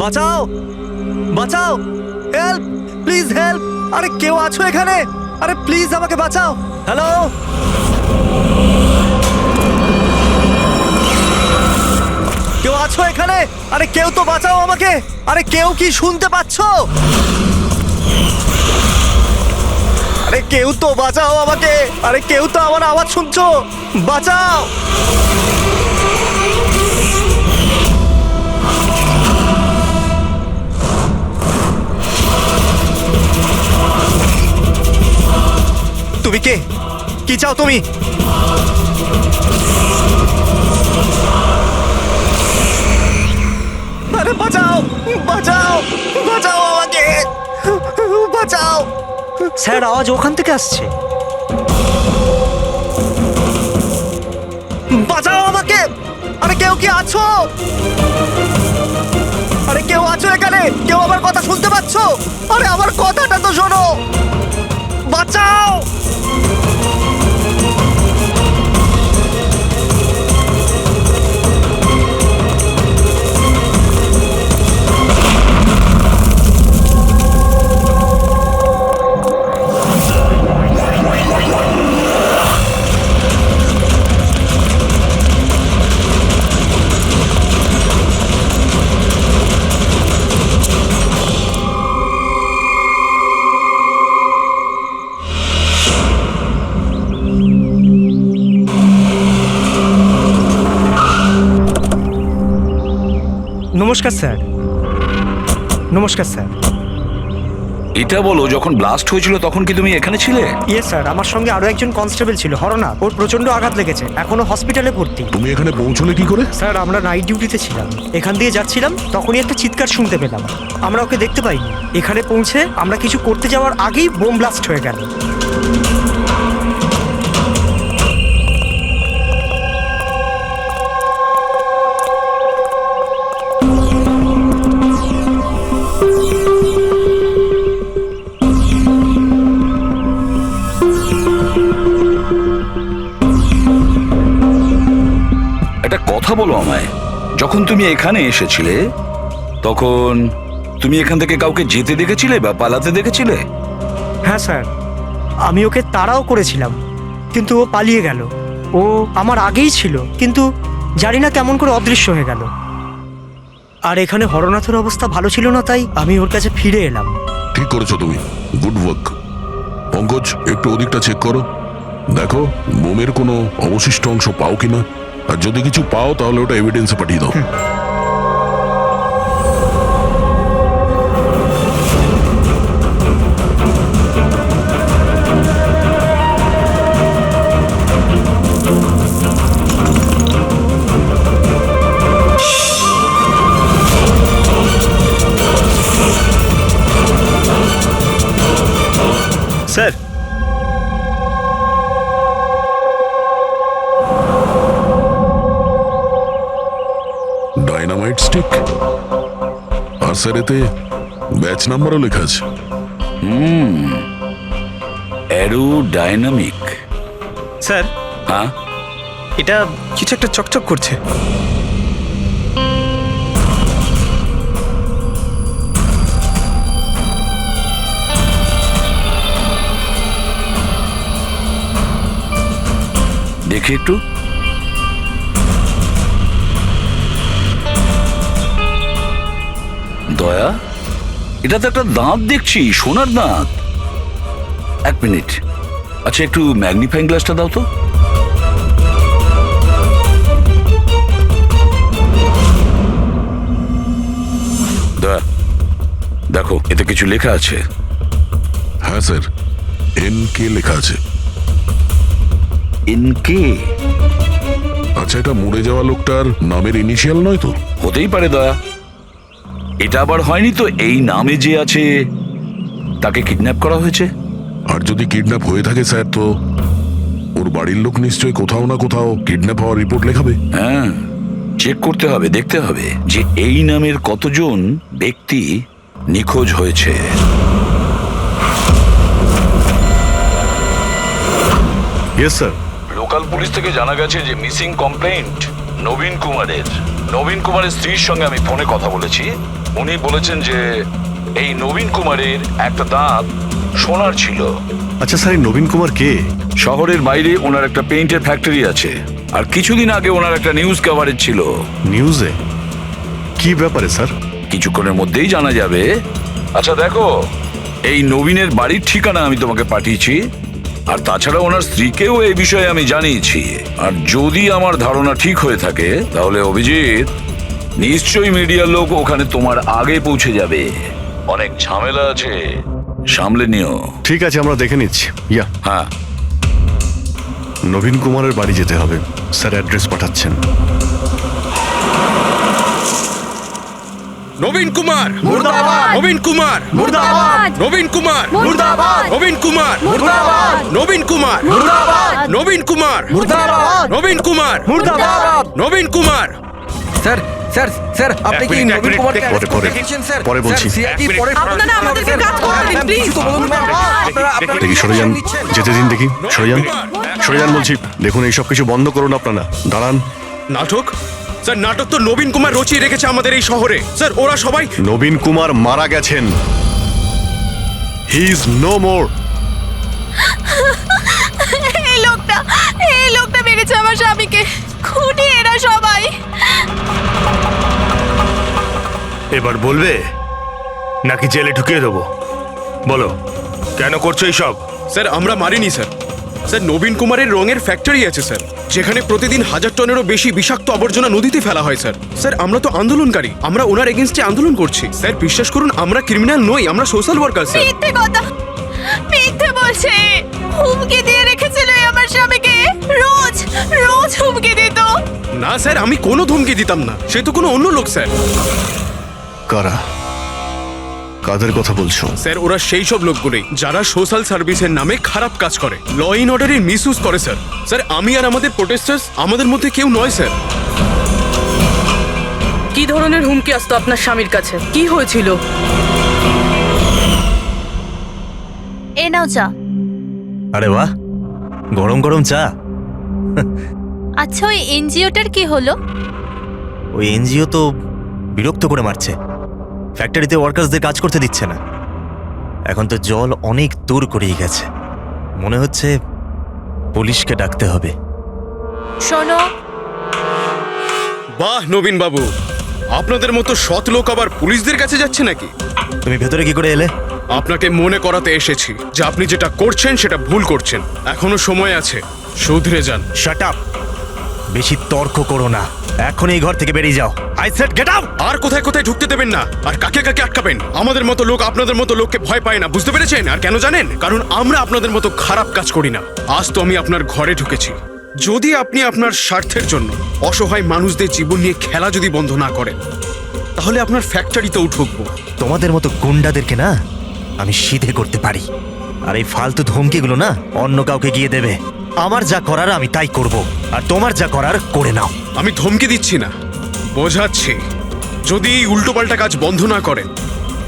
বাঁচাও, বাঁচাও, help, please help. আরে কেউ আছো এখানে? আরে প্লিজ আমাকে বাঁচাও। হ্যালো, কেউ আছো এখানে? আরে কেউ তো বাঁচাও আমাকে। আরে কেউ কি শুনতে পাচ্ছো? আরে কেউ তো বাঁচাও আমাকে। আরে কেউ তো আমার আওয়াজ শুনছো? বাঁচাও। তুমি কে? কি চাও তুমি? আরে বাঁচাও, বাঁচাও, বাঁচাও আমাকে, বাঁচাও। স্যার, আওয়াজ ওখান থেকে আসছে। বাঁচাও আমাকে। আরে কেউ কি আছো? আরে কেউ আছো এখানে? কেউ আমার কথা শুনতে পাচ্ছো? আরে আমার কথাটা তো শোনো। বাঁচাও। নমস্কার স্যার। নমস্কার স্যার। এটা বলো, যখন ব্লাস্ট হয়েছিল তখন কি তুমি এখানে ছিলে? ইয়ে স্যার, আমার সঙ্গে আরো একজন কনস্টেবল ছিল, হরনা। ওর প্রচন্ড আঘাত লেগেছে, এখনো হসপিটালে ভর্তি। তুমি এখানে পৌঁছলে কি করে? স্যার, আমরা নাইট ডিউটিতে ছিলাম, এখান দিয়ে যাচ্ছিলাম, তখনই একটা চিৎকার শুনতে পেলাম। আমরা ওকে দেখতে পাইনি। এখানে পৌঁছে আমরা কিছু করতে যাওয়ার আগেই বোম ব্লাস্ট হয়ে গেল। একটা কথা বলো আমায়, যখন তুমি এখানে এসেছিলে তখন তুমি এখান থেকে কাউকে যেতে দেখেছিলে বা পালাতে দেখেছিলে? হ্যাঁ স্যার, আমি ওকে তাড়াও করেছিলাম, কিন্তু ও পালিয়ে গেল। ও আমার আগেই ছিল, কিন্তু জানি না কেমন করে অদৃশ্য হয়ে গেল। আর এখানে হরনাথের অবস্থা ভালো ছিল না, তাই আমি ওর কাছে ফিরে এলাম। ঠিক করেছো তুমি, গুড ওয়ার্ক। পঙ্কজ, একটু ওদিকটা চেক করো, দেখো বোমের কোনো অবশিষ্ট অংশ পাও কিনা। আর যদি কিছু পাও তাহলে ওটা এভিডেন্সে পাঠিয়ে দাও। স্যার, ডাইনামাইট স্টিক, আর স্যার এতে ব্যাচ নাম্বারও লেখা আছে। অ্যারোডাইনামিক। স্যার হ্যাঁ, এটা কিছু একটা চকচক করছে। দেখি একটু। দয়া, এটা তো একটা দাঁত দেখছি, সোনার দাঁত। এক মিনিট, আচ্ছা একটু ম্যাগনিফাইং গ্লাসটা দাও তো। দয়া, দেখো এতে কিছু লেখা আছে। হ্যাঁ স্যার, NK লেখা আছে। এনকে? আচ্ছা, এটা মরে যাওয়া লোকটার নামের ইনিশিয়াল নয় তো? হতেই পারে দয়া। এটা আবার হয়নি তো এই নামে যে আছে তাকে কিডন্যাপ করা হয়েছে? আর যদি কিডন্যাপ হয়ে থাকে স্যার, তো ওর বাড়ির লোক নিশ্চয়ই কোথাও না কোথাও কিডন্যাপ হওয়ার রিপোর্ট লেখাবে। হ্যাঁ, চেক করতে হবে, দেখতে হবে যে এই নামের কতজন ব্যক্তি নিখোঁজ হয়েছে। Yes sir. লোকাল পুলিশ থেকে জানা গেছে যে মিসিং কমপ্লেন্ট নবীন কুমারের। নবীন কুমারের স্ত্রীর সঙ্গে আমি ফোনে কথা বলেছি। উনি বলেছেন যে এই নবীন কুমারের একটা দাঁত সোনার ছিল। আচ্ছা স্যার, এই নবীন কুমার কে? শহরের বাইরে ওনার একটা পেইন্টের ফ্যাক্টরি আছে, আর কিছুদিন আগে ওনার একটা নিউজ কভারেজ ছিল। নিউজে? কি ব্যাপারে স্যার? কিছুক্ষণের মধ্যেই জানা যাবে। আচ্ছা দেখো, এই নবীনের বাড়ির ঠিকানা আমি তোমাকে পাঠিয়েছি, আর তাছাড়া ওনার স্ত্রীকেও এই বিষয়ে আমি জানিয়েছি। আর যদি আমার ধারণা ঠিক হয়ে থাকে তাহলে অভিজিৎ, নিশ্চয়ই মিডিয়ার লোক ওখানে তোমার আগে পৌঁছে যাবে। অনেক ঝামেলা আছে, সামলে নিও। ঠিক আছে, আমরা দেখে নিচ্ছি। ইয়া, হ্যাঁ। নবীন কুমারের বাড়ি যেতে হবে। স্যার অ্যাড্রেস পাঠাচ্ছেন। নবীন কুমার মুর্দাবাদ! নবীন কুমার মুর্দাবাদ! নবীন কুমার মুর্দাবাদ! নবীন কুমার মুর্দাবাদ! নবীন কুমার মুর্দাবাদ! নবীন কুমার মুর্দাবাদ! নবীন কুমার মুর্দাবাদ! নবীন কুমার স্যার স্যার স্যার আপনি কি নবীন কুমারকে পরে, arrest পরে। দেখেছেন স্যার? পরে বলছি। স্যার, CID পরে আপনারা আমাদেরকে কাজ করতে দিন, প্লিজ। আপনারা দেখি সরে যান, যেতে দিন দেখি। সরে যান, সরে যান বলছি। দেখুন, এইসব কিছু বন্ধ করুন আপনারা। দাঁড়ান। নাটক? স্যার, নাটক তো নবীন কুমার রচিয়ে রেখেছে আমাদের এই শহরে। স্যার, ওরা সবাই নবীন কুমার মারা গেছেন। He is no more. এই লোকটা মেরেছে আমার স্বামীকে। খুনি এরা সবাই। এবার বলবে নাকি জেলে ঢুকিয়ে দেবো? বলো, কেন করছো এইসব? স্যার, আমরা মারিনি স্যার। স্যার, নবীন কুমারের রঙের ফ্যাক্টরি আছে স্যার, যেখানে প্রতিদিন 1000 টনেরও বেশি বিষাক্ত আবর্জনা নদীতে ফেলা হয় স্যার। স্যার, আমরা তো আন্দোলনকারী, আমরা ওনার এগেনস্টে আন্দোলন করছি। স্যার, বিশ্বাস করুন, আমরা ক্রিমিনাল নই, আমরা সোশ্যাল ওয়ার্কার স্যার। মিথ্যে কথা, মিথ্যে বলছে। হুমকি দিয়ে রেখেছিল আমার স্বামীকে। রোজ রোজ হুমকি দিত। না স্যার, আমি কোনো ধমকি দিতাম না, সে তো কোনো অন্য লোক স্যার। কারা? কাদের কথা বলছো? স্যার, ওরা সেই সব লোকগুলোই যারা সোশ্যাল সার্ভিসের নামে খারাপ কাজ করে, ল ইন অর্ডারের মিসইউজ করে স্যার। স্যার, আমি আর আমাদের প্রোটেস্টার্স আমাদের মধ্যে কেউ নয় স্যার। কি ধরনের হুমকি আসতো আপনার স্বামীর কাছে? কি হয়েছিল? এ নাও চা। আরে বাহ, গরম গরম চা। আচ্ছা, ওই এনজিওটার কি হলো? ওই এনজিও তো বিরক্ত করে মারছে, ফ্যাক্টরিতে ওয়ার্কার্সদের কাজ করতে দিচ্ছে না। এখন তো জল অনেক দূর করিয়ে গেছে, মনে হচ্ছে পুলিশকে ডাকতে হবে। শোনো, বাহ নবীন বাবু, আপনাদের মতো সৎ লোক আবার পুলিশদের কাছে যাচ্ছে নাকি? তুমি ভেতরে কি করে এলে? আপনাকে মনে করাতে এসেছি যে আপনি যেটা করছেন সেটা ভুল করছেন। এখনো সময় আছে, শুধরে যান। Shut up! বেশি তর্ক করো না, এখন এই ঘর থেকে বেরিয়ে যাও। I said get out! আর কোথায় কোথায় ঢুকতে দেবেন না, আর কাকে কাকে আটকাবেন। আমাদের মতো লোক আপনাদের মতো লোককে ভয় পায় না, বুঝতে পেরেছেন? আর কেন জানেন? কারণ আমরা আপনাদের মতো খারাপ কাজ করি না। আজ তো আমি আপনার ঘরে ঢুকেছি। যদি আপনি আপনার স্বার্থের জন্য অসহায় মানুষদের জীবন নিয়ে খেলা যদি বন্ধ না করেন, তাহলে আপনার ফ্যাক্টরিতেও ঢুকবো। তোমাদের মতো গুন্ডাদেরকে না আমি সিধে করতে পারি, আর এই ফালতু ধমকিগুলো না অন্য কাউকে গিয়ে দেবে। আমার যা করার আমি তাই করব, আর তোমার যা করার করে নাও। আমি ধমকি দিচ্ছি না, বোঝাচ্ছি। যদি এই উল্টোপাল্টা কাজ বন্ধ না করেন,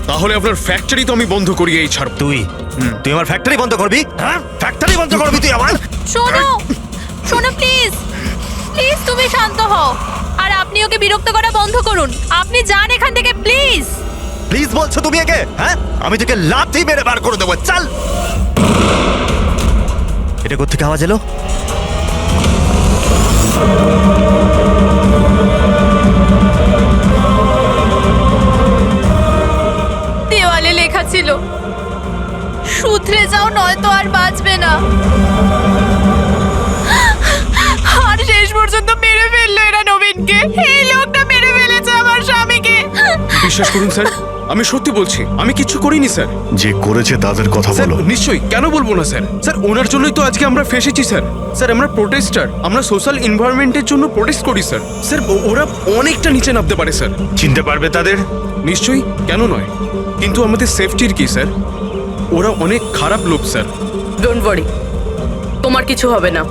তাহলে আপনার ফ্যাক্টরি তো আমি বন্ধ করিয়েই ছাড়ব। তুই আমার ফ্যাক্টরি বন্ধ করবি? হ্যাঁ, ফ্যাক্টরি বন্ধ করবি তুই আমার? শোনো, শোনো প্লিজ, প্লিজ তুমি শান্ত হও। আর আপনি ওকে বিরক্ত করা বন্ধ করুন। আপনি যান এখান থেকে প্লিজ। প্লিজ বলছো তুমি একে? হ্যাঁ, আমি তোকে লাথি মেরে বার করে দেবো। চল! এটা কোত্থেকে আওয়াজ এলো? দেওয়ালে লেখা ছিল, শুধরে যাও নয়তো আর বাঁচবে না। আর শেষ পর্যন্ত মেরে ফেললো এরা নবীনকে। এই লোকটা মেরে ফেলেছে আমার স্বামীকে। বিশ্বাস করুন স্যার, আমি সত্যি বলছি, আমি কিচ্ছু করিনি স্যার। যে করেছে তাদের কথা স্যার, বলো। নিশ্চয়ই, কেন বলবো না স্যার। স্যার, ওনার জন্যই তো আজকে আমরা ফেসেছি স্যার। স্যার, আমরা প্রোটেস্টার, আমরা সোশ্যাল এনভায়রনমেন্টের জন্য প্রোটেস্ট করি স্যার। স্যার, ওরা অনেকটা নিচে নামতে পারে স্যার। চিনতে পারবে তাদের? নিশ্চয়ই, কেন নয়, কিন্তু আমাদের সেফটির কি স্যার? ওরা অনেক খারাপ লোক স্যার। ডোন্ট ওয়ারি, তোমার কিছু হবে না।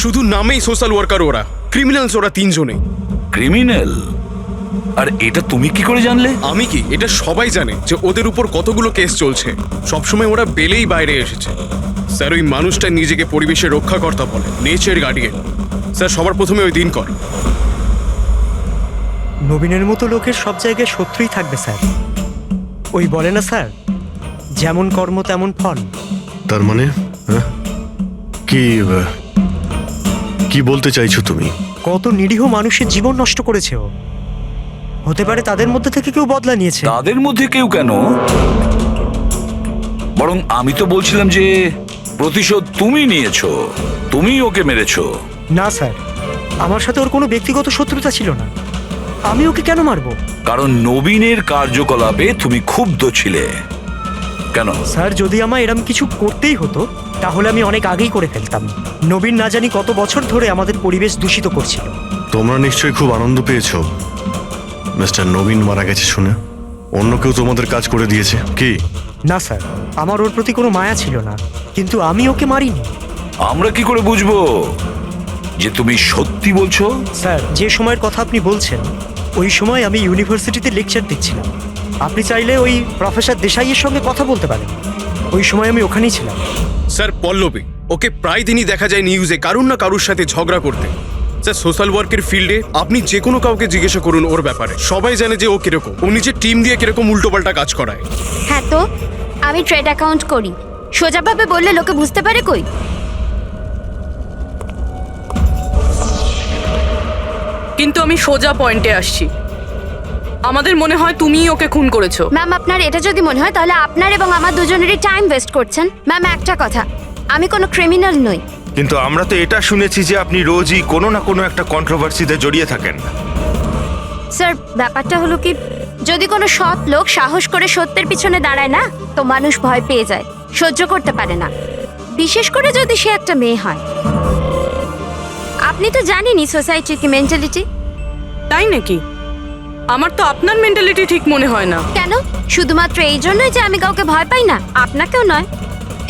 শুধু নামেই সোশ্যাল ওয়ার্কার, ওরা ক্রিমিনালস, ওরা তিনজনেই। ক্রিমিনাল? আর এটা তুমি কি করে জানলে? আমি কি, এটা সবাই জানে যে ওদের উপর কতগুলো কেস চলছে। সবসময় ওরা বেলেই বাইরে এসেছে স্যার। ওই মানুষটা নিজেকে পরিবেশের রক্ষাকর্তা বলে, নেচার গার্ডিয়ান। স্যার, সবার প্রথমে ওই দিনকর, নবীনের মতো লোকের সব জায়গায় শত্রুই থাকবে স্যার। ওই বলে না স্যার, যেমন কর্ম তেমন ফল। তার মানে হ্যাঁ? কি বলতে চাইছো তুমি? কত নিরীহ মানুষের জীবন নষ্ট করেছে ও। হতে পারে তাদের মধ্যে থেকে কেউ বদলা নিয়েছে। তাদের মধ্যে কেউ কেন, বরং আমি তো বলছিলাম যে প্রতিশোধ তুমি নিয়েছো, তুমি ওকে মেরেছো। না স্যার, আমার সাথে ওর কোনো ব্যক্তিগত শত্রুতা ছিল না। আমি ওকে কেন মারবো? কারণ নবীনের কার্যকলাপে তুমি ক্ষুব্ধ ছিলে। কেন? স্যার, যদি আমায় এরম কিছু করতেই হতো তাহলে আমি অনেক আগেই করে ফেলতাম। নবীন না জানি কত বছর ধরে আমাদের পরিবেশ দূষিত করছিল। তোমরা নিশ্চয়ই খুব আনন্দ পেয়েছো মিস্টার নবীন মারা গেছে শুনে। অন্য কেউ তোমাদের কাজ করে দিয়েছে কি? না স্যার, আমার ওর প্রতি কোনো মায়া ছিল না, কিন্তু আমি ওকে মারিনি। আমরা কি করে বুঝবো যে তুমি সত্যি বলছো? স্যার, যে সময়ের কথা আপনি বলছেন ওই সময় আমি ইউনিভার্সিটিতে লেকচার দিচ্ছিলাম। আপনি চাইলে ওই প্রফেসর দেশাইয়ের সঙ্গে কথা বলতে পারেন। ওই সময় আমি ওখানেই ছিলাম। স্যার, পল্লবী ওকে প্রায় দিনই দেখা যায় নিউজে কারুর না কারুর সাথে ঝগড়া করতে। স্যার, সোশ্যাল ওয়ার্কের ফিল্ডে আপনি যে কোনো কাউকে জিজ্ঞাসা করুন ওর ব্যাপারে, সবাই জানে যে ও কিরকম। ও নিজের টিম দিয়ে কিরকম উল্টোপাল্টা কাজ করায়। হ্যাঁ তো, আমি ট্রেড অ্যাকাউন্ট করি। সোজাভাবে বললে লোকে বুঝতে পারে কই। কিন্তু আমি সোজা পয়েন্টে আসছি। আমাদের মনে হয় তুমিই ওকে খুন করেছো। ম্যাম, আপনার এটা যদি মনে হয় তাহলে আপনার এবং আমার দুজনেরই টাইম ওয়েস্ট করছেন। ম্যাম, একটা কথা, আমি কোনো ক্রিমিনাল নই। কিন্তু আমরা তো এটা শুনেছি যে আপনি রোজই কোনো না কোনো একটা কন্ট্রোভার্সিতে জড়িয়ে থাকেন। স্যার, ব্যাপারটা হলো কি, যদি কোনো সৎ লোক সাহস করে সত্যের পিছনে দাঁড়ায় না, তো মানুষ ভয় পেয়ে যায়, সহ্য করতে পারে না, বিশেষ করে যদি সে একটা মেয়ে হয়। আপনি তো জানেনই সোসাইটির কি মেন্টালিটি। তাই নাকি? আমার তো আপনার মেন্টালিটি ঠিক মনে হয় না। কেন? শুধুমাত্র এই জন্যই যে আমি কাউকে ভয় পাই না? আপনাকেও নয়।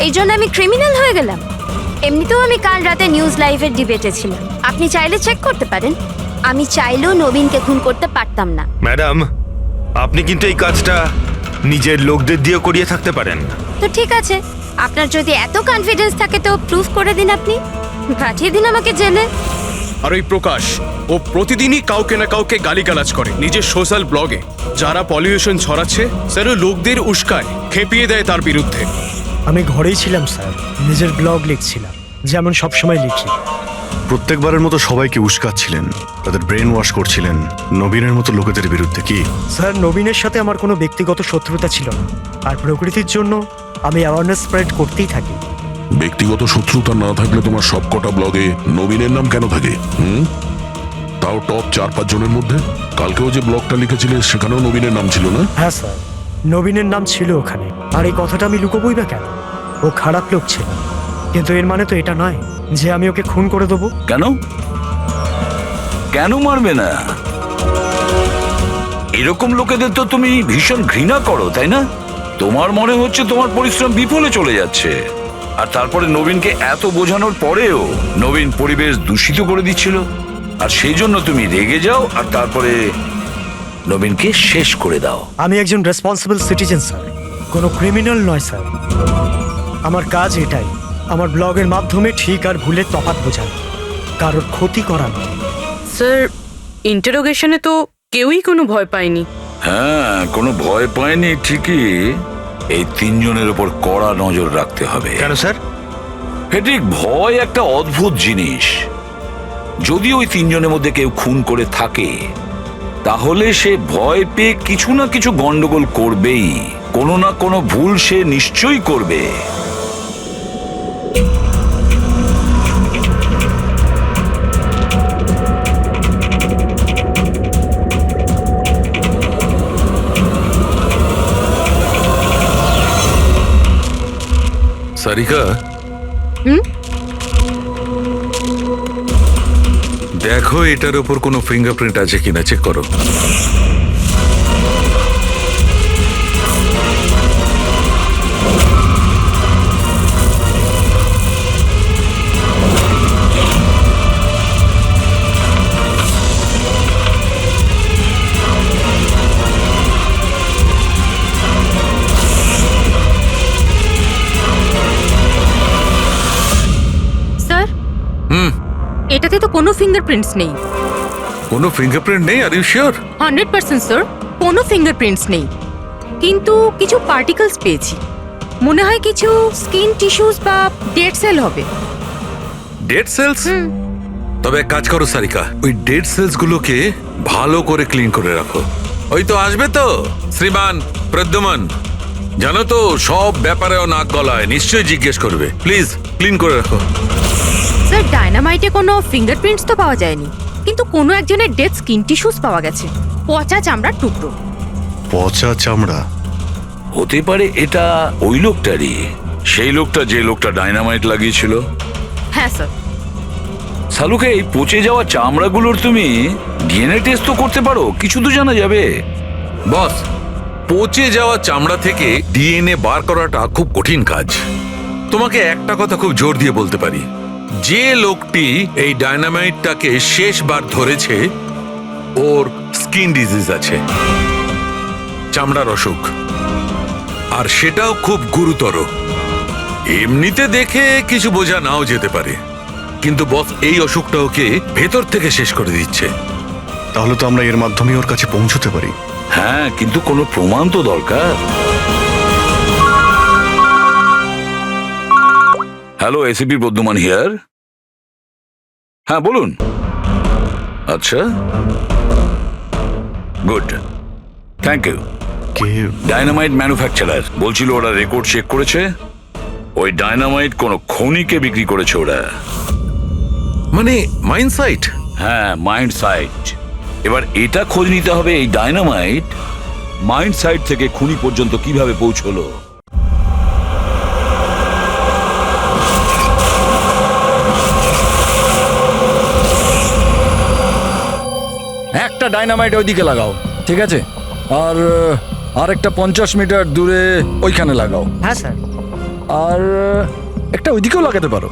এই জন্য আমি ক্রিমিনাল হয়ে গেলাম? এমনিতেও আমি কাল রাতে নিউজ লাইভের ডিবেটে ছিলাম, আপনি চাইলে চেক করতে পারেন। আমি চাইলেও নবীনকে খুন করতে পারতাম না। ম্যাডাম, আপনি কিন্তু এই কাজটা নিজের লোকদের দিয়ে করিয়ে থাকতে পারেন। তো ঠিক আছে, আপনার যদি এত কনফিডেন্স থাকে তো প্রুফ করে দিন, আপনি পাঠিয়ে দিন আমাকে জেলে। আর ওই প্রকাশ, ও প্রতিদিনই কাউকে না কাউকে গালিগালাজ করে নিজের সোশ্যাল ব্লগে। যারা পলিউশন ছড়াচ্ছে স্যার, ও লোকদের উস্কায়, খেপিয়ে দেয় তার বিরুদ্ধে। আমি ঘরেই ছিলাম স্যার, নিজের ব্লগ লিখছিলাম, যেমন সবসময় লিখি। প্রত্যেকবারের মতো সবাইকে উস্কাচ্ছিলেন, তাদের ব্রেন ওয়াশ করছিলেন নবীনের মতো লোকেদের বিরুদ্ধে কি? স্যার, নবীনের সাথে আমার কোনো ব্যক্তিগত শত্রুতা ছিল না, আর প্রকৃতির জন্য আমি অ্যাওয়ারনেস স্প্রেড করতেই থাকি। ব্যক্তিগত শত্রুতা না থাকলে তোমার সবকটা ব্লগে নবীনের নাম কেন থাকে? তাও টপ 4-5 জনের মধ্যে। কালকেও যে ব্লগটা লিখেছিলে সেখানেও নবীনের নাম ছিল না? হ্যাঁ স্যার, নবীনের নাম ছিল ওখানে। আর এই কথাটা আমি লুকোবই বা কেন? ও খারাপ লোক ছিল, কিন্তু এর মানে তো এটা নয় যে আমি ওকে খুন করে দেবো। কেন? কেন মারবে না? এরকম লোকেদের তো তুমি ভীষণ ঘৃণা করো, তাই না? তোমার মনে হচ্ছে তোমার পরিশ্রম বিফলে চলে যাচ্ছে, আর তারপরে নবীনকে এত বোঝানোর পরেও নবীন পরিবেশ দূষিত করে দিচ্ছিল, আর সেই জন্য তুমি রেগে যাও আর তারপরে নবীনকে শেষ করে দাও। আমি একজন রেসপন্সিবল সিটিজেন স্যার, কোনো ক্রিমিনাল নয় স্যার। আমার কাজ এটাই, আমার ব্লগের মাধ্যমে ঠিক আর ভুলের তফাৎ বোঝানো, কারোর ক্ষতি করা নয়। স্যার, ইন্টারোগেশনে তো কেউই কোনো ভয় পায়নি। হ্যাঁ, কোনো ভয় পায়নি ঠিকই। এই 3 জনের উপর কড়া নজর রাখতে হবে। কেন স্যার? ফেডরিক, ভয় একটা অদ্ভুত জিনিস। যদি ওই 3 জনের মধ্যে কেউ খুন করে থাকে তাহলে সে ভয় পেয়ে কিছু না কিছু গন্ডগোল করবেই, কোনো না কোনো ভুল সে নিশ্চয়ই করবে। সারিকা, দেখো এটার উপর কোনো ফিঙ্গারপ্রিন্ট আছে কিনা চেক করো। স্যার, এটাতে তো কোনো ফিঙ্গারপ্রিন্টস নেই। কোনো ফিঙ্গারপ্রিন্ট নেই? Are you sure? 100% স্যার, কোনো ফিঙ্গারপ্রিন্টস নেই, কিন্তু কিছু পার্টিকেলস পেয়েছি। মনে হয় কিছু স্কিন টিস্যুস বা ডেড সেল হবে। Dead cells? তবে এক কাজ করো সারিকা, ওই ডেড সেলস গুলোকে ভালো করে ক্লিন করে রাখো। ওই তো আসবে তো শ্রীমান প্রদ্যুমন, জানো তো সব ব্যাপারেও নাক গলায়, নিশ্চয়ই জিজ্ঞেস করবে। প্লিজ ক্লিন করে রাখো। স্যার, ডায়নামাইটে কোনো ফিঙ্গারপ্রিন্টস তো পাওয়া যায়নি, কিন্তু কোনো একজনের ডেড স্কিন টিস্যুস পাওয়া গেছে, পচা চামড়ার টুকরো। পচা চামড়া? হতে পারে এটা ওই লোকটারই, সেই লোকটা যে লোকটা ডায়নামাইট লাগিয়েছিল। হ্যাঁ স্যার। সালুকে এই পচে যাওয়া চামড়াগুলোর তুমি ডিএনএ টেস্ট তো করতে পারো, কিছু তো জানা যাবে। বস, পচে যাওয়া চামড়া থেকে ডিএনএ বার করাটা খুব কঠিন কাজ। তোমাকে একটা কথা খুব জোর দিয়ে বলতে পারি, যে লোকটি এই ডায়নামাইটটাকে শেষবার ধরেছে ওর স্কিন ডিজিজ আছে, চামড়ার অসুখ, আর সেটাও খুব গুরুতর। এমনিতে দেখে কিছু বোঝা নাও যেতে পারে, কিন্তু বস এই অসুখটা ওকে ভেতর থেকে শেষ করে দিচ্ছে। তাহলে তো আমরা এর মাধ্যমে ওর কাছে পৌঁছতে পারি। হ্যাঁ, কিন্তু কোনো প্রমাণ তো দরকার। Hello, ACP Pradyuman here. হ্যাঁ বলুন। আচ্ছা, গুড, থ্যাংক ইউ। কে? ডায়নামাইট ম্যানুফ্যাকচারার বলছিল ওরা রেকর্ড চেক করেছে, ওই ডায়নামাইট কোনো খনিকে বিক্রি করেছে ওরা। মানে মাইন্ড সাইট? হ্যাঁ, মাইন্ড সাইট। এবার এটা খোঁজ নিতে হবে এই ডায়নামাইট মাইন্ড সাইট থেকে খুনি পর্যন্ত কিভাবে পৌঁছলো। একটা ডাইনামাইট ওইদিকে লাগাও, ঠিক আছে? আর আরেকটা 50 মিটার দূরে ওইখানে লাগাও। হ্যাঁ স্যার। আর একটা ওইদিকেও লাগাতে পারো।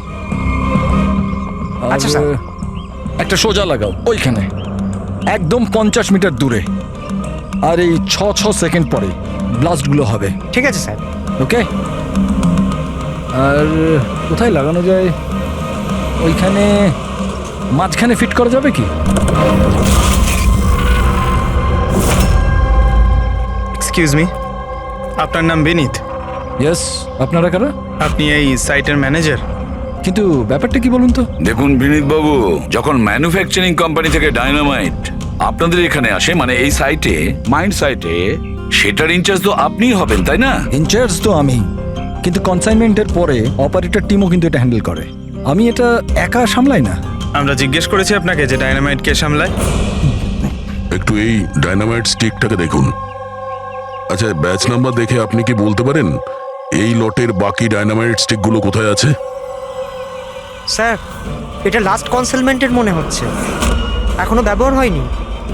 আচ্ছা স্যার। একটা সোজা লাগাও ওইখানে, একদম 50 মিটার দূরে। আর এই 6 সেকেন্ড পরে ব্লাস্টগুলো হবে। ঠিক আছে স্যার। ওকে। আর কোথায় লাগানো যায়? ওইখানে মাঝখানে ফিট করা যাবে কি? এক্সকিউজ মি, আপনার নাম বিনীত? ইয়েস। আপনারা কারা? আপনি এই সাইটের ম্যানেজার? কিন্তু ব্যাপারটা কি বলুন তো? দেখুন বিনীত বাবু, যখন ম্যানুফ্যাকচারিং কোম্পানি থেকে ডায়নামাইট আপনাদের এখানে আসে, মানে এই সাইটে, মাইন্ড সাইটে, সেটার ইনচার্জ তো আপনিই হবেন, তাই না? ইনচার্জ তো আমি, কিন্তু কনসাইনমেন্টের পরে অপারেটর টিমও কিন্তু এটা হ্যান্ডেল করে। আমি এটা একা সামলাই না। আমরা জিজ্ঞেস করেছি আপনাকে যে ডায়নামাইট কে সামলায়। একটু এই ডায়নামাইট স্টিকটাকে দেখুন। আচ্ছা, ব্যাচ নাম্বার দেখে আপনি কি বলতে পারেন এই লটের বাকি ডায়নামাইট স্টিকগুলো কোথায় আছে? স্যার, এটা লাস্ট কনসেলমেন্টের মনে হচ্ছে, এখনো ব্যবহার হয়নি,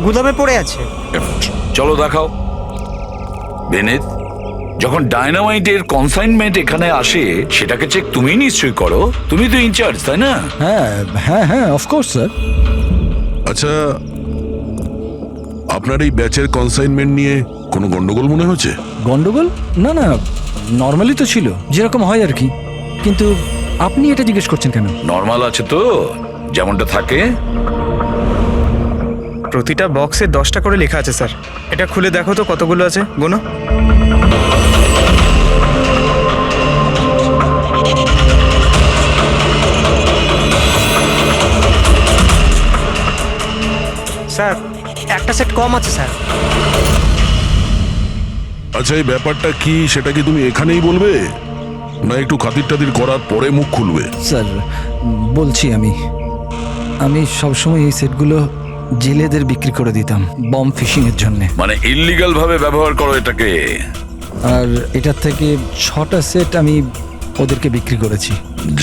গুদামে পড়ে আছে। চলো দেখাও। বিনীত, যখন ডায়নামাইটের কনসাইনমেন্ট এখানে আসে সেটাকে চেক তুমি নিশ্চয়ই করো, তুমি তো ইনচার্জ, তাই না? হ্যাঁ হ্যাঁ হ্যাঁ, অফকোর্স স্যার। আচ্ছা, আপনার এই ব্যাচের কনসাইনমেন্ট নিয়ে কোনো গন্ডগোল মনে হচ্ছে? গন্ডগোল? না না, নর্মালি তো ছিল, যেরকম হয় আর কি। কিন্তু আপনি এটা জিজ্ঞেস করছেন কেন? নর্মাল আছে তো, যেমনটা থাকে। প্রতিটা বক্সে 10টা করে লেখা আছে স্যার। এটা খুলে দেখো তো কতগুলো আছে, গোনো। স্যার, একটা সেট কম আছে স্যার। আচ্ছা, এই ব্যাপারটা কি সেটা কি তুমি এখানেই বলবে, না একটু খাতির টাতির করার পরে মুখ খুলবে? স্যার বলছি, আমি সবসময় এই সেটগুলো জেলেদের বিক্রি করে দিতাম বম ফিশিং এর জন্য। মানে ইল্লিগাল ভাবে ব্যবহার করো এটাকে। আর এটার থেকে 6টা সেট আমি ওদেরকে বিক্রি করেছি।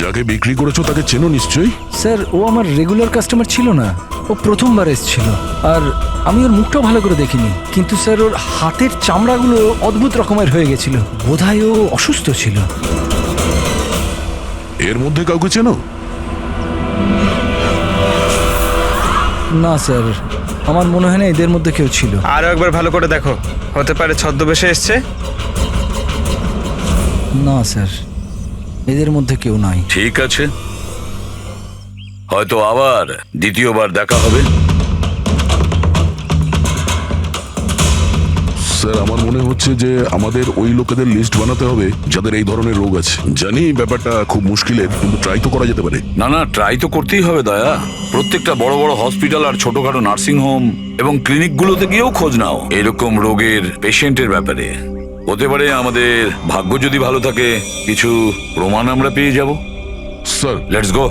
যাকে বিক্রি করেছো তাকে চেনো নিশ্চয়ই? স্যার, ও আমার রেগুলার কাস্টমার ছিল না, ও প্রথমবার এসেছিল। আর আমি ওর মুখটাও ভালো করে দেখিনি, কিন্তু স্যার ওর হাতের চামড়াগুলো অদ্ভুত রকমের হয়ে গেছিল, বোধহয় ও অসুস্থ ছিল। এর মধ্যে কাউকে চেনো? না স্যার, আমার মনে হয় না এদের মধ্যে কেউ ছিল। আরো একবার ভালো করে দেখো, হতে পারে ছদ্মবেশে এসছে। না স্যার, এদের মধ্যে কেউ নাই। ঠিক আছে, হয়তো আবার দ্বিতীয়বার দেখা হবে। স্যার আমার মনে হচ্ছে যে আমাদের ওই লোকেদের লিস্ট বানাতে হবে যাদের এই ধরনের রোগ আছে। জানি ব্যাপারটা খুব মুশকিলের, কিন্তু ট্রাই তো করা যেতে পারে। না না, ট্রাই তো করতেই হবে দয়া। প্রত্যেকটা বড় বড় হসপিটাল আর ছোটখাটো নার্সিং হোম এবং ক্লিনিকগুলোতে গিয়েও খোঁজ নাও এরকম রোগের পেশেন্টের ব্যাপারে। হতে পারে আমাদের ভাগ্য যদি ভালো থাকে কিছু প্রমাণ আমরা পেয়ে যাব। Sir let's go.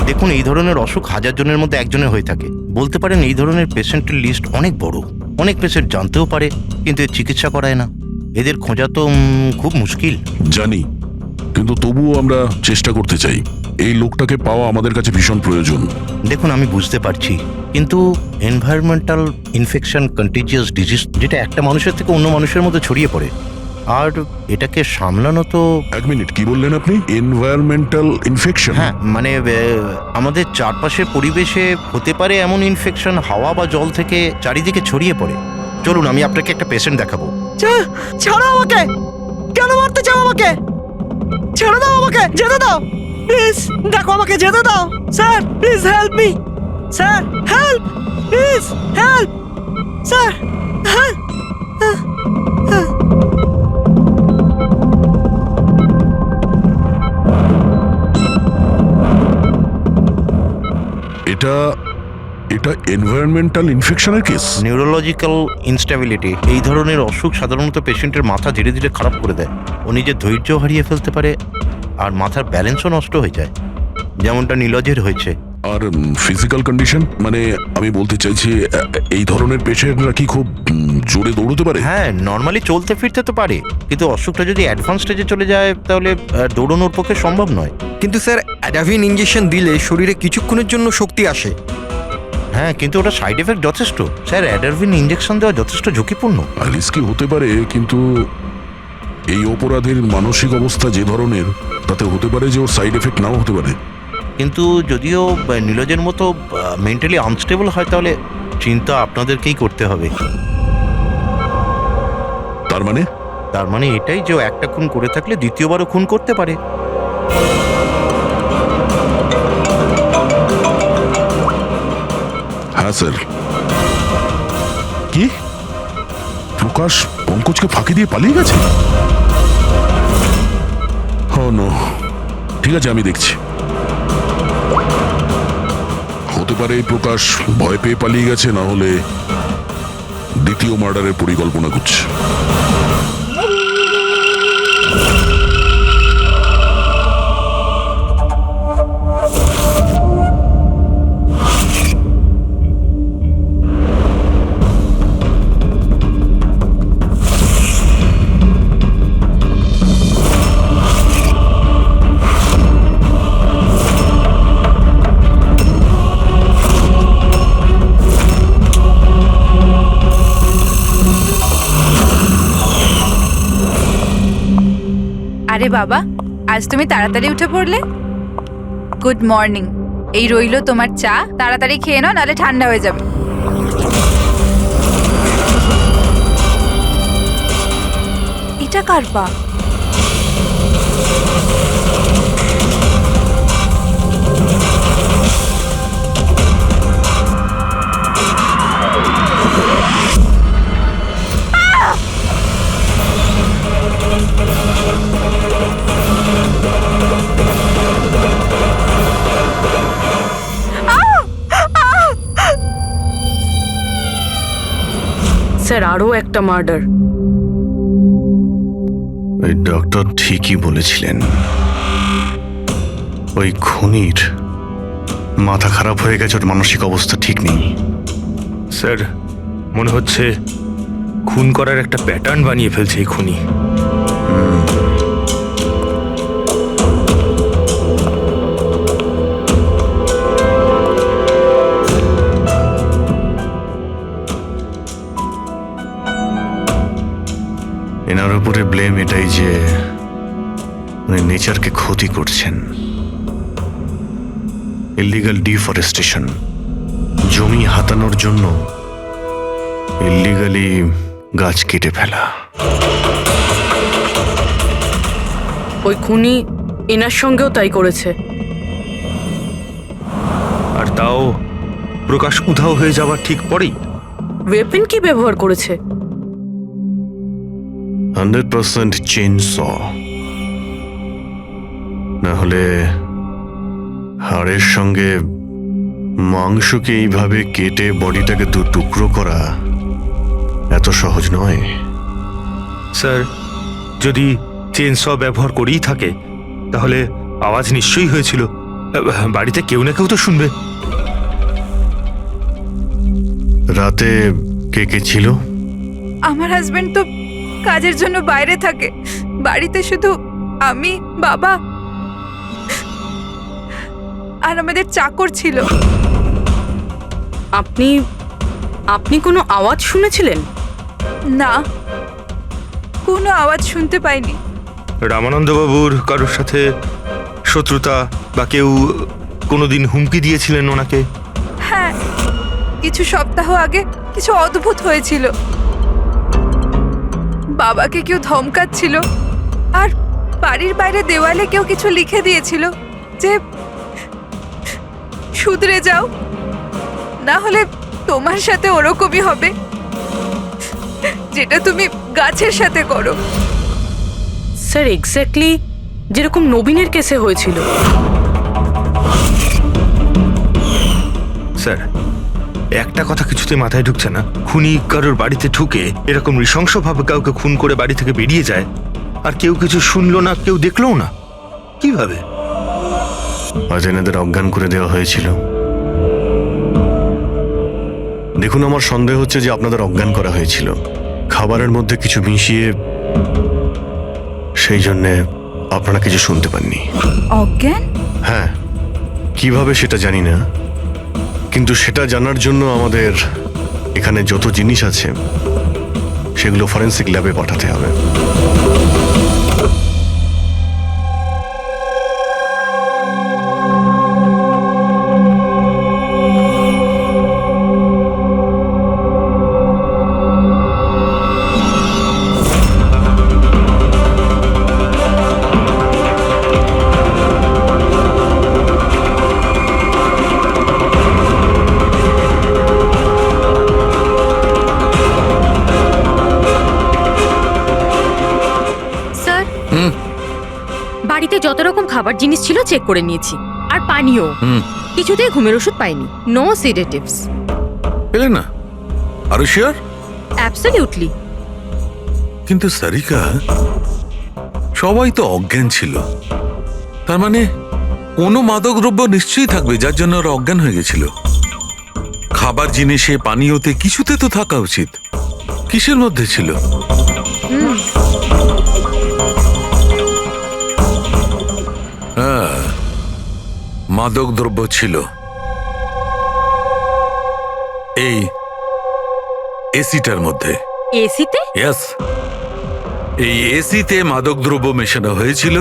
দেখুন, এই ধরনের অসুখ 1000 জনের মধ্যে একজনের হয়ে থাকে। বলতে পারেন এই ধরনের পেশেন্টের লিস্ট অনেক বড়। অনেক পেশেন্ট জানতেও পারে কিন্তু এর চিকিৎসা করায় না। এদের খোঁজা তো খুব মুশকিল। জানি, কিন্তু তবুও আমরা চেষ্টা করতে চাই। এই লোকটাকে পাওয়া আমাদের কাছে ভীষণ প্রয়োজন। দেখুন, আমি বুঝতে পারছি, কিন্তু এনভায়রনমেন্টাল ইনফেকশন কন্টিজিয়াস ডিজিজ, যেটা একটা মানুষের থেকে অন্য মানুষের মধ্যে ছড়িয়ে পড়ে, আর এটাকে সামলানো তো। এক মিনিট, কি বললেন আপনি? Environmental infection? হ্যাঁ, মানে আমাদের চারপাশের পরিবেশে হতে পারে এমন ইনফেকশন হাওয়া বা জল থেকে চারিদিকে ছড়িয়ে পড়ে। চলুন, আমি আপনাকে একটা পেশেন্ট দেখাবো। ছাড়ো আমাকে! কেন মারতে চাও আমাকে? ছেড়ে দাও আমাকে, যেতে দাও প্লিজ। দেখো, আমাকে যেতে দাও sir, please help me sir, help please, help sir, help. এটা এনভায়রনমেন্টাল ইনফেকশনের কেস। নিউরোলজিক্যাল ইনস্টেবিলিটি, এই ধরনের অসুখ সাধারণত পেশেন্টের মাথা ধীরে ধীরে খারাপ করে দেয়। ও নিজের ধৈর্য হারিয়ে ফেলতে পারে আর মাথার ব্যালেন্সও নষ্ট হয়ে যায়, যেমনটা নীলজের হয়েছে। আর ফিজিক্যাল কন্ডিশন, মানে আমি বলতে চাইছি এই ধরনের পেশেন্টরা কি খুব জোরে দৌড়তে পারে? হ্যাঁ, নর্মালি চলতে ফিরতে তো পারে, কিন্তু অসুখটা যদি অ্যাডভান্স স্টেজে চলে যায় তাহলে দৌড়ানোর পক্ষে সম্ভব নয়। কিন্তু স্যার, অ্যাডাভিন ইঞ্জেকশন দিলে শরীরে কিছুক্ষণের জন্য শক্তি আসে। হ্যাঁ, কিন্তু ওটা সাইড এফেক্ট যথেষ্ট। স্যার, অ্যাডারভিন ইঞ্জেকশন দেওয়া যথেষ্ট ঝুঁকিপূর্ণ। রিস্কি হতে পারে, কিন্তু এই অপরাধীর মানসিক অবস্থা যে ধরনের, তাতে হতে পারে যে ওর সাইড এফেক্ট নাও হতে পারে। কিন্তু যদিও নীলজের মতো মেন্টালি আনস্টেবল হয়, তাহলে চিন্তা আপনাদেরকেই করতে হবে। তার মানে এটাই যে ও একটা খুন করে থাকলে দ্বিতীয়বারও খুন করতে পারে। হ্যাঁ স্যার। কি প্রকাশ পঙ্কজকে ফাঁকি দিয়ে পালিয়ে গেছে? নো, ঠিক আছে, আমি দেখছি। হতে পারে এই প্রকাশ ভয় পেয়ে পালিয়ে গেছে, না হলে দ্বিতীয় মার্ডারের পরিকল্পনা করছে। আরে বাবা, আজ তুমি তাড়াতাড়ি উঠে পড়লে। Good morning. এই রইলো তোমার চা, তাড়াতাড়ি খেয়ে নাও, নাহলে ঠান্ডা হয়ে যাবে। এটা কার পা? স্যার, আরও একটা মার্ডার। ওই ডক্টর ঠিকই বলেছিলেন, ওই খুনির মাথা খারাপ হয়ে গেছে, ওর মানসিক অবস্থা ঠিক নেই। স্যার, মনে হচ্ছে খুন করার একটা প্যাটার্ন বানিয়ে ফেলছে এই খুনি। এনার উপরে ব্লেম এটাই যে উনি নেচারকে ক্ষতি করছেন। ইলিগাল ডিফরেস্টেশন, জমি হাতানোর জন্য ইল্লিগালি গাছ কেটে ফেলা। ওই খুনি এনার সঙ্গেও তাই করেছে। আর তাও প্রকাশ উধাও হয়ে যাওয়ার ঠিক পরেই। ওয়েপেন কি ব্যবহার করেছে? 100% চেইন স, না হলে হাড়ের সঙ্গে মাংসকে এইভাবে কেটে বডিটাকে দু টুকরো করা এত সহজ নয়। স্যার, যদি চেনস ব্যবহার করেই থাকে তাহলে আওয়াজ নিশ্চয়ই হয়েছিল। বাড়িতে কেউ না কেউ তো শুনবে। রাতে কে কে ছিল? আমার হাজবেন্ড তো কাজের জন্য বাইরে থাকে, বাড়িতে শুধু আমি, বাবা আর আমাদের চাকর ছিল। আপনি আপনি কোনো আওয়াজ শুনেছিলেন? না, কোনো আওয়াজ শুনতে পাইনি। রামানন্দ বাবুর কারোর সাথে শত্রুতা বা কেউ কোনোদিন হুমকি দিয়েছিলেন ওনাকে? হ্যাঁ, কিছু সপ্তাহ আগে কিছু অদ্ভুত হয়েছিল। বাবাকে কেউ ধমকাচ্ছিল আর বাড়ির বাইরে দেওয়ালে কেউ কিছু লিখে দিয়েছিল যে শুধরে যাও, না হলে তোমার সাথে ওরকমই হবে যেটা তুমি গাছের সাথে করো। স্যার, এক্স্যাক্টলি যেরকম নবীনের কেসে হয়েছিল। স্যার, একটা কথা কিছুতে মাথায় ঢুকছে না। খুনি কারোর বাড়িতে ঢুকে এরকম নৃশংসভাবে কাউকে খুন করে বাড়ি থেকে বেরিয়ে যায়, আর কেউ কিছু শুনলো না, কেউ দেখলোও না। কিভাবে? আজ এনাদের অজ্ঞান করে দেওয়া হয়েছিল। দেখুন, আমার সন্দেহ হচ্ছে যে আপনাদের অজ্ঞান করা হয়েছিল খাবারের মধ্যে কিছু মিশিয়ে, সেই জন্যে আপনারা কিছু শুনতে পাননি। অজ্ঞান? হ্যাঁ, কিভাবে সেটা জানি না, কিন্তু সেটা জানার জন্য আমাদের এখানে যত জিনিস আছে সেগুলো ফরেন্সিক ল্যাবে পাঠাতে হবে। বাড়িতে যত রকম খাবার জিনিস ছিল চেক করে নিয়েছি, আর পানিও। কিছুতেই ঘুমের ওষুধ পাইনি। No sedatives. পেলে না? আরো শিওর? অ্যাবসলিউটলি। কিন্তু সারিকা, সবাই তো অজ্ঞান ছিল, তার মানে কোনো মাদক দ্রব্য নিশ্চয়ই থাকবে যার জন্য ওরা অজ্ঞান হয়ে গেছিল। খাবার জিনিসে, পানীয়তে, কিছুতে তো থাকা উচিত। কিসের মধ্যে ছিল? হ্যাঁ, মাদক দ্রব্য ছিল। এই এসিটার মধ্যে। এসিতে? ইয়েস, এই এসিতে মাদকদ্রব্য মেশানো হয়েছিল,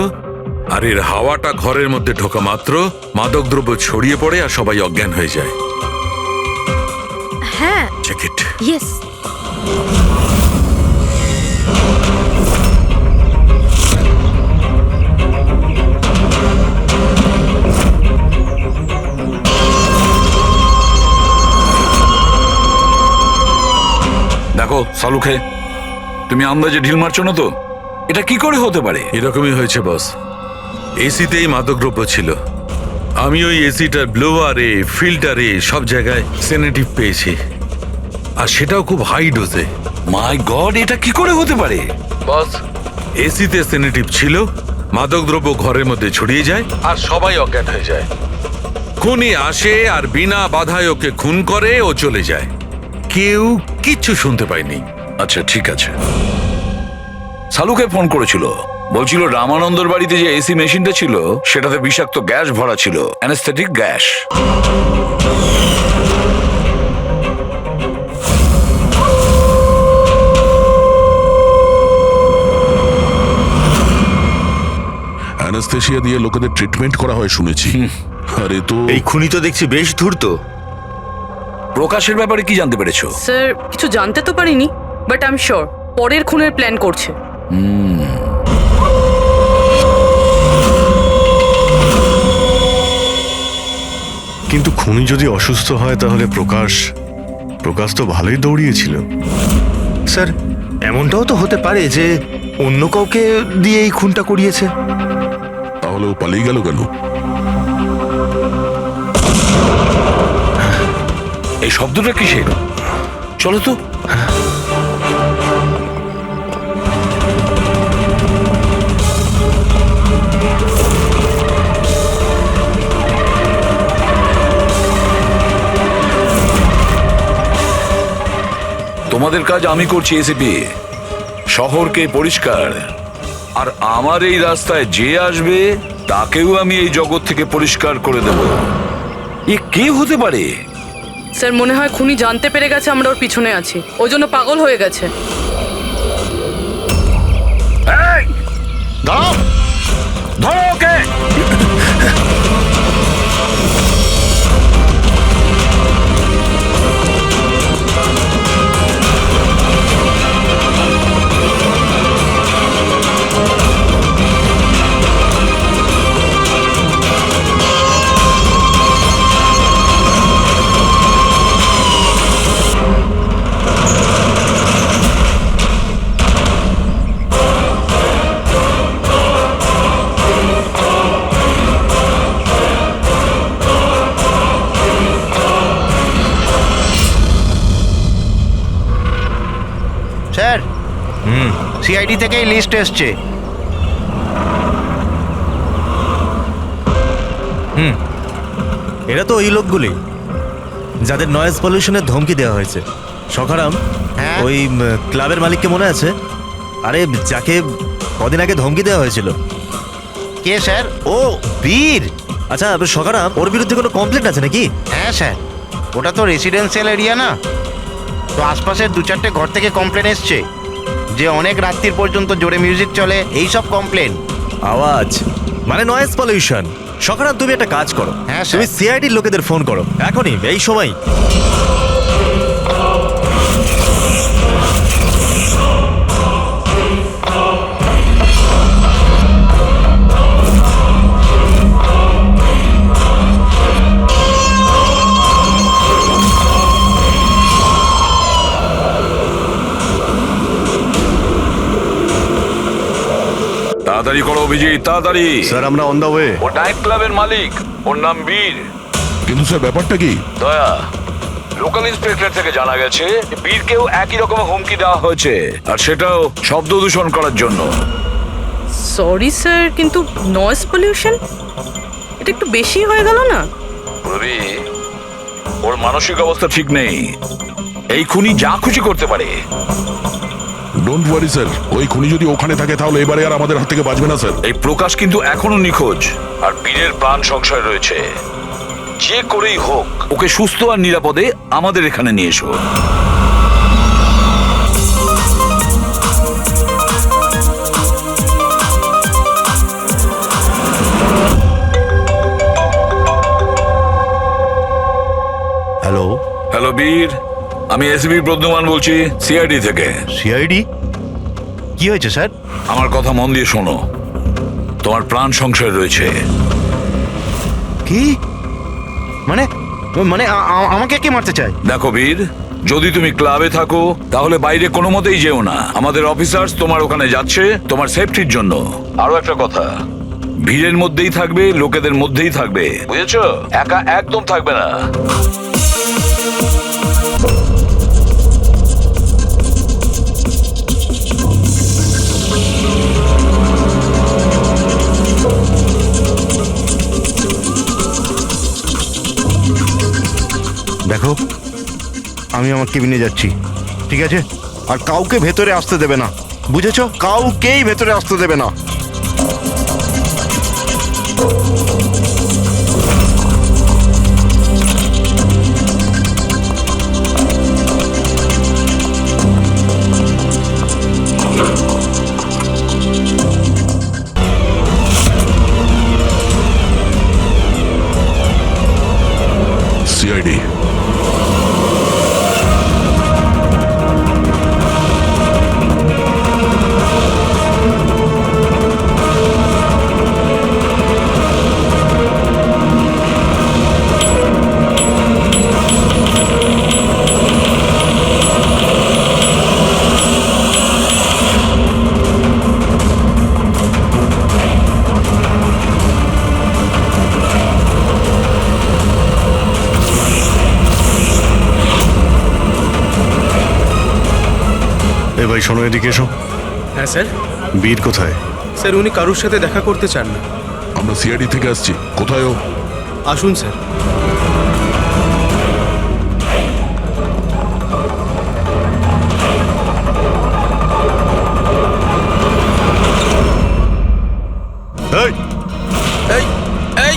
আর এর হাওয়াটা ঘরের মধ্যে ঢোকা মাত্র মাদকদ্রব্য ছড়িয়ে পড়ে আর সবাই অজ্ঞান হয়ে যায়। হ্যাঁ। Check it. ইয়েস। দেখো সালুখে, তুমি আন্দাজে ঢিল মারছো না তো? এটা কি করে হতে পারে? এরকমই হয়েছে বস। এসিতেই মাদকদ্রব্য ছিল। আমি ওই এসিটার ব্লোয়ারে, ফিল্টারে, সব জায়গায় সেনেটিভ পেয়েছি, আর সেটাও খুব হাই ডোজে। মাই গড, এটা কি করে হতে পারে? বস, এসিতে সেনেটিভ ছিল, মাদকদ্রব্য ঘরের মধ্যে ছড়িয়ে যায় আর সবাই অজ্ঞান হয়ে যায়। খুনি আসে আর বিনা বাধায় ওকে খুন করে, ও চলে যায়। কেউ কিচ্ছু শুনতে পায়নি। আচ্ছা ঠিক আছে। সালুকে ফোন করেছিল, বলছিল রামানন্দর বাড়িতে যে এসি মেশিনটা ছিল সেটাতে বিষাক্ত গ্যাস ভরা ছিল, অ্যানেস্থেটিক গ্যাস। অ্যানেস্থেশিয়া দিয়ে লোকেদের ট্রিটমেন্ট করা হয় শুনেছি। আরে তো এই খুনি তো দেখছি বেশ ধূর্ত। প্রকাশের ব্যাপারে কি জানতে পেরেছো? স্যার কিছু জানতে তো পারিনি, বাট আই এম শিওর পরের খুনের প্ল্যান করছে। কিন্তু খুনি যদি অসুস্থ হয় তাহলে প্রকাশ তো ভালোই দৌড়িয়েছিল। স্যার এমনটাও তো হতে পারে যে অন্য কাউকে দিয়ে এই খুনটা করিয়েছে। তাহলে ও পালিয়ে গেল কেন? এই শব্দটা কিসের? চলো তো। তোমাদের কাজ আমি করছি এসিপি, শহরকে পরিষ্কার, আর আমার এই রাস্তায় যে আসবে তাকেও আমি এই জগৎ থেকে পরিষ্কার করে দেব। এ কে হতে পারে? স্যার মনে হয় খুনি জানতে পেরে গেছে আমরা ওর পিছনে আছি, ওই জন্য পাগল হয়ে গেছে। এই! দাঁড়াও! ধরো ওকে! স্যার, সিআইডি থেকে লিস্ট এসছে। এরা তো ওই লোকগুলি যাদের নয়েজ পলিউশনের ধমকি দেওয়া হয়েছে। সখারাম, হ্যাঁ? ওই ক্লাবের মালিককে মনে আছে? আরে যাকে কদিন আগে ধমকি দেওয়া হয়েছিল। কে স্যার? ও বীর। আচ্ছা সখারাম, ওর বিরুদ্ধে কোনো কমপ্লেন্ট আছে নাকি? হ্যাঁ স্যার, ওটা তো রেসিডেন্সিয়াল এরিয়া না, তো আশপাশের 2-4টে ঘর থেকে কমপ্লেন এসছে যে অনেক রাত্রির পর্যন্ত জোরে মিউজিক চলে, এই সব কমপ্লেন। আওয়াজ মানে নয়েজ পলিউশন। সখারাম, তুমি একটা কাজ করো, হ্যাঁ, স্যার। তুমি সিআইডির লোকেদের ফোন করো এখনই, এই সময়। তাড়াতাড়ি করো অভিজিৎ, তাড়াতাড়ি। স্যার আমরা অন দা ওয়ে। ও নাইট ক্লাবের মালিক, ওর নাম বীর। কিন্তু স্যার ব্যাপারটা কি? দয়া, লোকাল ইন্সপেক্টর থেকে জানা গেছে বীরকেও একই রকমের হুমকি দেওয়া হয়েছে, আর সেটাও শব্দ দূষণ করার জন্য। সরি স্যার, কিন্তু নয়েজ পলিউশন এটা একটু বেশি হয়ে গেল না? রবি, ওর মানসিক অবস্থা ঠিক নেই, এই খুনি যা খুশি করতে পারে। ডোন্ট ওয়ারি স্যার, ওই খুনি যদি ওখানে থাকে তাহলে এবারে আর আমাদের হাত থেকে বাঁচবে না স্যার। এই প্রকাশ কিন্তু এখনো নিখোঁজ, আর বীরের প্রাণ সংশয় রয়েছে। যে করেই হোক ওকে সুস্থ আর নিরাপদে আমাদের এখানে নিয়ে এসো। হ্যালো হ্যালো বীর, আমি এসবি প্রদ্যুমান বলছি, সিআইডি থেকে। সিআইডি? কি হয়েছে স্যার? আমার কথা মন দিয়ে শোনো, তোমার প্রাণ সংশয় রয়েছে। কি মানে? মানে আমাকে কে মারতে চায়? দেখো বীর, যদি তুমি ক্লাবে থাকো তাহলে বাইরে কোনো মতেই যেও না। আমাদের অফিসার্স তোমার ওখানে যাচ্ছে তোমার সেফটির জন্য। আরো একটা কথা, ভিড়ের মধ্যেই থাকবে, লোকেদের মধ্যেই থাকবে, বুঝেছো? একা একদম থাকবে না। দেখো, আমি আমার কেবিনে যাচ্ছি, ঠিক আছে? আর কাউকে ভেতরে আসতে দেবে না, বুঝেছো? কাউকেই ভেতরে আসতে দেবে না। সিআইডি ভাই শোনো, এদিকে এসো। হ্যাঁ স্যার। বীর কোথায়? স্যার উনি কারুর সাথে দেখা করতে চান না। আমরা সিআইডি থেকে আসছি। কোথায় ও? আসুন স্যার। এই, এই এই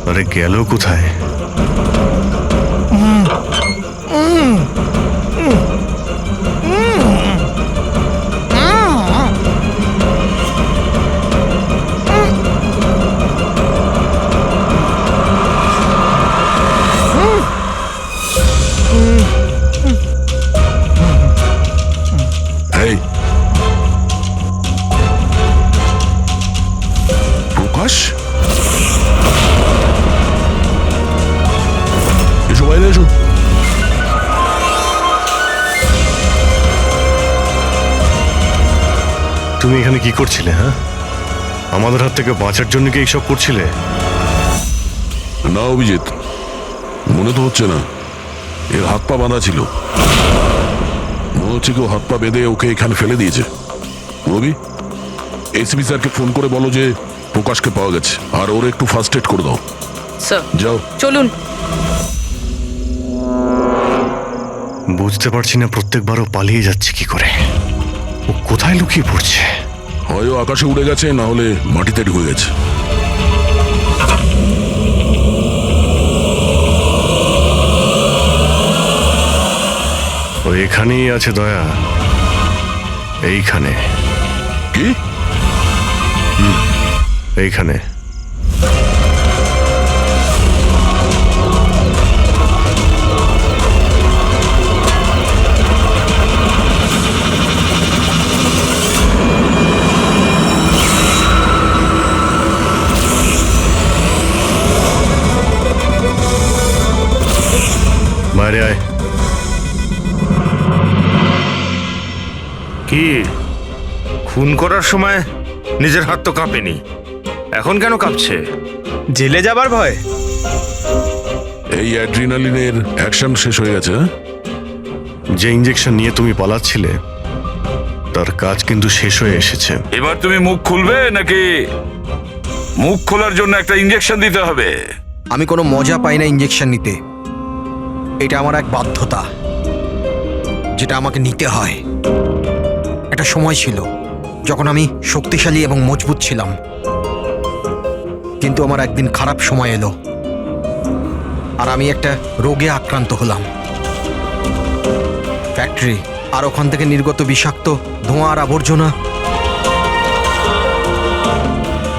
আরে গেল কোথায়? এই প্রকাশ, এসো বাইরে এসো। তুমি এখানে কি করছিলে? হ্যাঁ, আমাদের হাত থেকে বাঁচার জন্য কি এইসব করছিলে? না অভিজিৎ, মনে তো হচ্ছে না। এর হাত পা বাঁধা ছিল। মনে হচ্ছে কেউ হাত পা বেঁধে ওকে এখানে ফেলে দিয়েছে। রবি, এসপি স্যারকে ফোন করে বলো যে প্রকাশকে পাওয়া গেছে, আর ওর একটু ফার্স্ট এড করে দাও। স্যার যাও। চলুন। বুঝতে পারছি না প্রত্যেকবারও পালিয়ে যাচ্ছে কি করে। ও কোথায় লুকিয়ে পড়ছে? হয় ও আকাশে উড়ে গেছে, না হলে মাটিতে ঢুকে গেছে। ও এখানেই আছে দয়া, এইখানে। কি? এইখানে। বাইরে আয়। কি খুন করার সময় নিজের হাত তো কাঁপেনি, এখন কেন কাঁপছে? জেলে যাবার ভয়। এই অ্যাড্রিনালিনের অ্যাকশন শেষ হয়ে গেছে। হ্যাঁ? যে ইঞ্জেকশন নিয়ে তুমি পালাচ্ছিলে তার কাজ কিন্তু শেষ হয়ে এসেছে। এবার তুমি মুখ খুলবে নাকি মুখ খোলার জন্য একটা ইঞ্জেকশন দিতে হবে? আমি কোনো মজা পাই না ইঞ্জেকশন নিতে। এটা আমার এক বাধ্যতা, যেটা আমাকে নিতে হয়। একটা সময় ছিল যখন আমি শক্তিশালী এবং মজবুত ছিলাম, কিন্তু আমার একদিন খারাপ সময় এলো আর আমি একটা রোগে আক্রান্ত হলাম। ফ্যাক্টরি আর ওখান থেকে নির্গত বিষাক্ত ধোঁয়া আর আবর্জনা,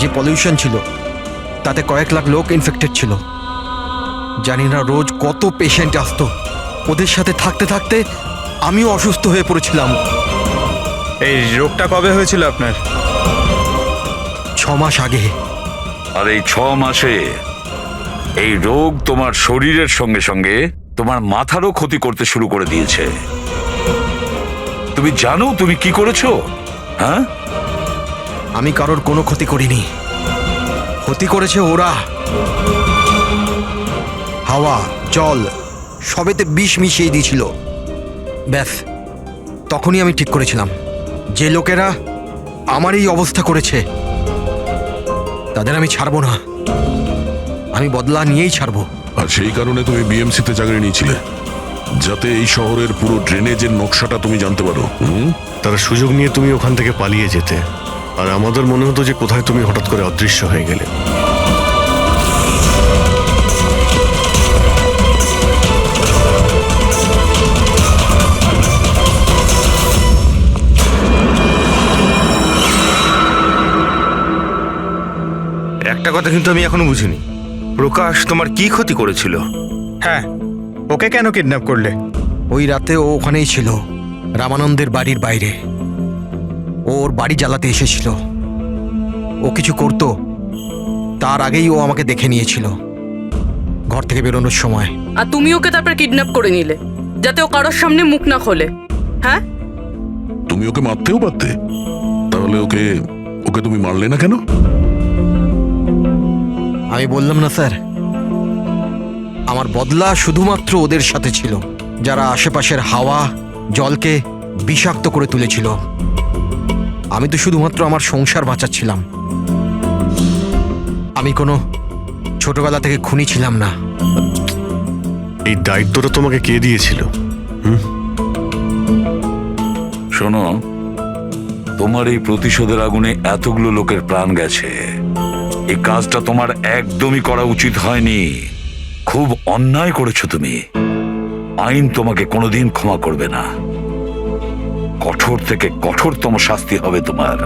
যে পলিউশন ছিল তাতে কয়েক লাখ লোক ইনফেক্টেড ছিল। জানি না রোজ কত পেশেন্ট আসতো। ওদের সাথে থাকতে থাকতে আমিও অসুস্থ হয়ে পড়েছিলাম। এই রোগটা কবে হয়েছিল আপনার? 6 মাস আগে। আর এই 6 মাসে এই রোগ তোমার শরীরের সঙ্গে সঙ্গে তোমার মাথারও ক্ষতি করতে শুরু করে দিয়েছে। তুমি জানো তুমি কি করেছো? হ্যাঁ, আমি কারোর কোনো ক্ষতি করিনি, ক্ষতি করেছে ওরা। হাওয়া, জল সবেতে বিষ মিশিয়ে দিয়েছিল। ব্যাস, তখনই আমি ঠিক করেছিলাম যে লোকেরা আমার এই অবস্থা করেছে তাদের আমি ছাড়বো না। আমি বদলা নিয়েই ছাড়বো। আর সেই কারণে তুমি বিএমসিতে চাকরি নিয়েছিলে, যাতে এই শহরের পুরো ড্রেনেজের নকশাটা তুমি জানতে পারো। তার সুযোগ নিয়ে তুমি ওখান থেকে পালিয়ে যেতে, আর আমাদের মনে হতো যে কোথায় তুমি হঠাৎ করে অদৃশ্য হয়ে গেলে। একটা কথা কিন্তু আমি এখনো বুঝিনি, প্রকাশ তোমার কি ক্ষতি করেছিল? হ্যাঁ, ওকে কেন কিডন্যাপ করলে? ওই রাতে ও ওখানেই ছিল, রামানন্দের বাড়ির বাইরে। ও ওর বাড়ি জ্বালাতে এসেছিল। ও কিছু করতো তার আগেই ও আমাকে দেখে নিয়েছিল ঘর থেকে বেরোনোর সময়। আর তুমি ওকে তারপর কিডন্যাপ করে নিলে যাতে ও কারোর সামনে মুখ না খোলে। হ্যাঁ, তুমি ওকে মারতেও পারতে, তাহলে ওকে ওকে তুমি মারলে না কেন? আমি বললাম না স্যার, আমার বদলা শুধুমাত্র ওদের সাথে ছিল, যারা আশেপাশের হাওয়া জলকে বিষাক্ত করে তুলেছিল। আমি তো শুধুমাত্র আমার সংসার বাঁচাচ্ছিলাম। আমি কোনো ছোটবেলা থেকে খুনি ছিলাম না। এই দায়িত্বটা তোমাকে কে দিয়েছিল? শোনো, তোমার এই প্রতিশোধের আগুনে এতগুলো লোকের প্রাণ গেছে। এই কাজটা তোমার একদমই করা উচিত হয়নি। খুব অন্যায় করেছো তুমি। আইন তোমাকে কোনোদিন ক্ষমা করবে না। কঠোর থেকে কঠোরতম শাস্তি হবে তোমার।